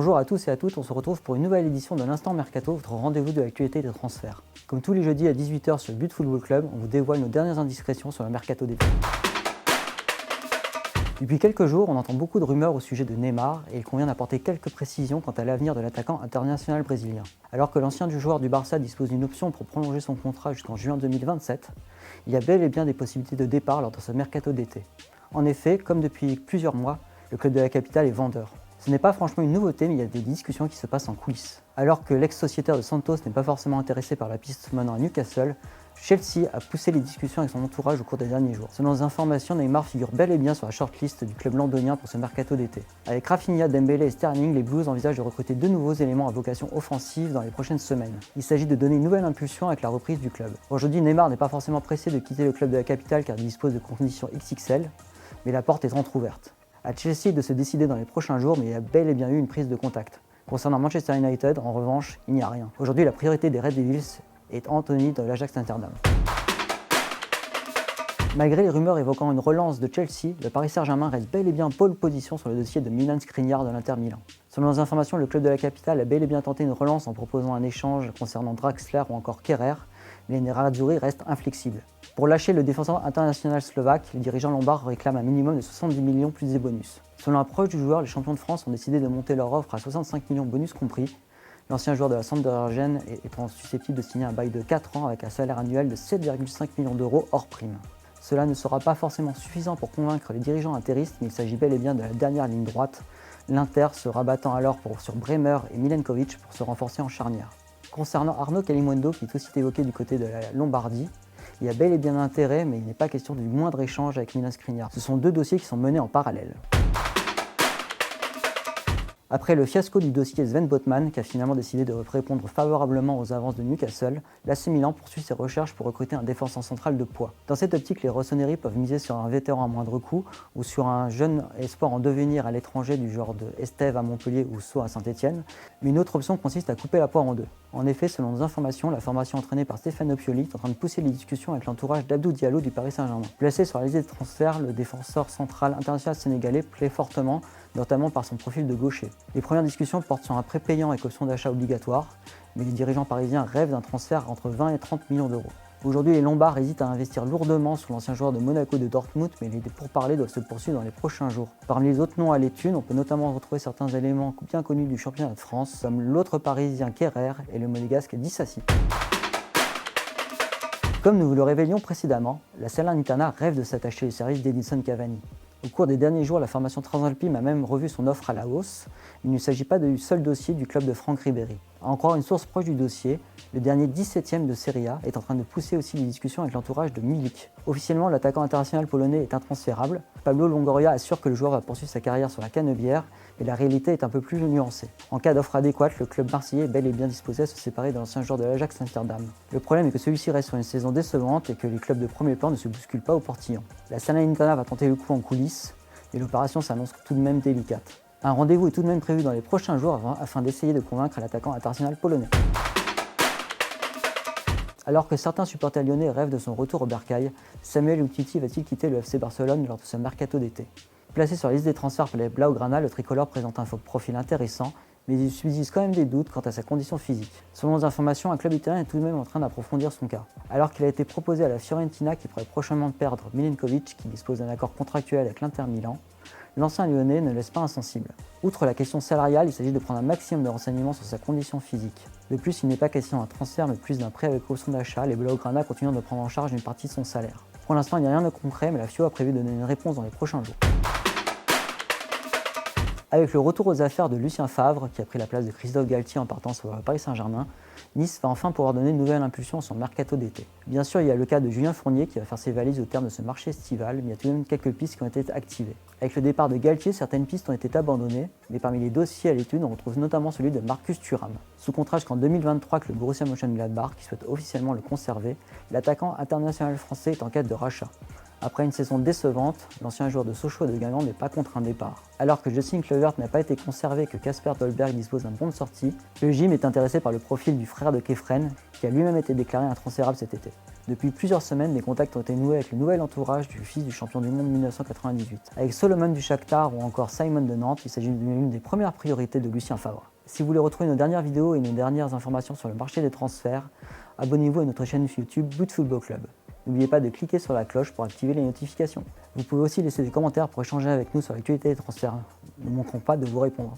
Bonjour à tous et à toutes, on se retrouve pour une nouvelle édition de l'Instant Mercato, votre rendez-vous de l'actualité des transferts. Comme tous les jeudis à 18 h sur But Football Club, on vous dévoile nos dernières indiscrétions sur le mercato d'été. Depuis quelques jours, on entend beaucoup de rumeurs au sujet de Neymar et il convient d'apporter quelques précisions quant à l'avenir de l'attaquant international brésilien. Alors que l'ancien joueur du Barça dispose d'une option pour prolonger son contrat jusqu'en juin 2027, il y a bel et bien des possibilités de départ lors de ce mercato d'été. En effet, comme depuis plusieurs mois, le club de la capitale est vendeur. Ce n'est pas franchement une nouveauté, mais il y a des discussions qui se passent en coulisses. Alors que l'ex-sociétaire de Santos n'est pas forcément intéressé par la piste menant à Newcastle, Chelsea a poussé les discussions avec son entourage au cours des derniers jours. Selon les informations, Neymar figure bel et bien sur la shortlist du club londonien pour ce mercato d'été. Avec Rafinha, Dembélé et Sterling, les Blues envisagent de recruter deux nouveaux éléments à vocation offensive dans les prochaines semaines. Il s'agit de donner une nouvelle impulsion avec la reprise du club. Aujourd'hui, Neymar n'est pas forcément pressé de quitter le club de la capitale car il dispose de conditions XXL, mais la porte est entrouverte. À Chelsea de se décider dans les prochains jours, mais il y a bel et bien eu une prise de contact. Concernant Manchester United, en revanche, il n'y a rien. Aujourd'hui, la priorité des Red Devils est Anthony de l'Ajax Amsterdam. Malgré les rumeurs évoquant une relance de Chelsea, le Paris Saint-Germain reste bel et bien pole position sur le dossier de Milan Skriniar de l'Inter Milan. Selon les informations, le club de la capitale a bel et bien tenté une relance en proposant un échange concernant Draxler ou encore Kerrer, mais les Nerazzurri restent inflexibles. Pour lâcher le défenseur international slovaque, les dirigeants lombards réclament un minimum de 70 millions plus des bonus. Selon un proche du joueur, les champions de France ont décidé de monter leur offre à 65 millions bonus compris, l'ancien joueur de la Sampdoria étant susceptible de signer un bail de 4 ans avec un salaire annuel de 7,5 millions d'euros hors prime. Cela ne sera pas forcément suffisant pour convaincre les dirigeants interistes, mais il s'agit bel et bien de la dernière ligne droite, l'Inter se rabattant alors sur Bremer et Milenkovic pour se renforcer en charnière. Concernant Arnaud Kalimundo, qui est aussi évoqué du côté de la Lombardie, il y a bel et bien d'intérêt, mais il n'est pas question du moindre échange avec Milan Skriniar. Ce sont deux dossiers qui sont menés en parallèle. Après le fiasco du dossier Sven Botman, qui a finalement décidé de répondre favorablement aux avances de Newcastle, l'AC Milan poursuit ses recherches pour recruter un défenseur central de poids. Dans cette optique, les Rossoneri peuvent miser sur un vétéran à moindre coût ou sur un jeune espoir en devenir à l'étranger du genre de Estève à Montpellier ou Sceaux à Saint-Etienne, mais une autre option consiste à couper la poire en deux. En effet, selon nos informations, la formation entraînée par Stefano Pioli est en train de pousser les discussions avec l'entourage d'Abdou Diallo du Paris Saint-Germain. Placé sur la liste des transferts, le défenseur central international sénégalais plaît fortement, notamment par son profil de gaucher. Les premières discussions portent sur un prêt payant avec option d'achat obligatoire, mais les dirigeants parisiens rêvent d'un transfert entre 20 et 30 millions d'euros. Aujourd'hui, les Lombards hésitent à investir lourdement sur l'ancien joueur de Monaco de Dortmund, mais les pourparlers doivent se poursuivre dans les prochains jours. Parmi les autres noms à l'étude, on peut notamment retrouver certains éléments bien connus du championnat de France, comme l'autre parisien Kerrer et le monégasque Dissassi. Comme nous vous le révélions précédemment, la Salernitana rêve de s'attacher au service d'Edinson Cavani. Au cours des derniers jours, la formation transalpine a même revu son offre à la hausse. Il ne s'agit pas du seul dossier du club de Franck Ribéry. À en croire une source proche du dossier, le dernier 17e de Serie A est en train de pousser aussi les discussions avec l'entourage de Milik. Officiellement, l'attaquant international polonais est intransférable. Pablo Longoria assure que le joueur va poursuivre sa carrière sur la canebière, mais la réalité est un peu plus nuancée. En cas d'offre adéquate, le club marseillais est bel et bien disposé à se séparer de l'ancien joueur de l'Ajax Amsterdam. Le problème est que celui-ci reste sur une saison décevante et que les clubs de premier plan ne se bousculent pas au portillon. La Salernitana va tenter le coup en coulisses, et l'opération s'annonce tout de même délicate. Un rendez-vous est tout de même prévu dans les prochains jours afin d'essayer de convaincre l'attaquant international polonais. Alors que certains supporters lyonnais rêvent de son retour au bercail, Samuel Umtiti va-t-il quitter le FC Barcelone lors de ce mercato d'été? Placé sur la liste des transferts par les Blaugrana, le tricolore présente un profil intéressant, mais il subsiste quand même des doutes quant à sa condition physique. Selon les informations, un club italien est tout de même en train d'approfondir son cas. Alors qu'il a été proposé à la Fiorentina qui pourrait prochainement perdre Milenkovic, qui dispose d'un accord contractuel avec l'Inter Milan, l'ancien lyonnais ne laisse pas insensible. Outre la question salariale, il s'agit de prendre un maximum de renseignements sur sa condition physique. De plus, il n'est pas question d'un transfert mais plus d'un prêt avec option d'achat, les Blaugrana continuant de prendre en charge une partie de son salaire. Pour l'instant, il n'y a rien de concret, mais la FIO a prévu de donner une réponse dans les prochains jours. Avec le retour aux affaires de Lucien Favre, qui a pris la place de Christophe Galtier en partant sur le Paris Saint-Germain, Nice va enfin pouvoir donner une nouvelle impulsion à son mercato d'été. Bien sûr, il y a le cas de Julien Fournier qui va faire ses valises au terme de ce marché estival, mais il y a tout de même quelques pistes qui ont été activées. Avec le départ de Galtier, certaines pistes ont été abandonnées, mais parmi les dossiers à l'étude, on retrouve notamment celui de Marcus Thuram. Sous contrat jusqu'en 2023 avec le Borussia Mönchengladbach, qui souhaite officiellement le conserver, l'attaquant international français est en quête de rachat. Après une saison décevante, l'ancien joueur de Sochaux et de Guingamp n'est pas contre un départ. Alors que Justin Kluivert n'a pas été conservé et que Kasper Dolberg dispose d'un bon de sortie, le gym est intéressé par le profil du frère de Kefren, qui a lui-même été déclaré intransférable cet été. Depuis plusieurs semaines, des contacts ont été noués avec le nouvel entourage du fils du champion du monde 1998. Avec Solomon du Shakhtar ou encore Simon de Nantes, il s'agit d'une des premières priorités de Lucien Favre. Si vous voulez retrouver nos dernières vidéos et nos dernières informations sur le marché des transferts, abonnez-vous à notre chaîne YouTube Boot Football Club. N'oubliez pas de cliquer sur la cloche pour activer les notifications. Vous pouvez aussi laisser des commentaires pour échanger avec nous sur l'actualité des transferts. Nous ne manquerons pas de vous répondre.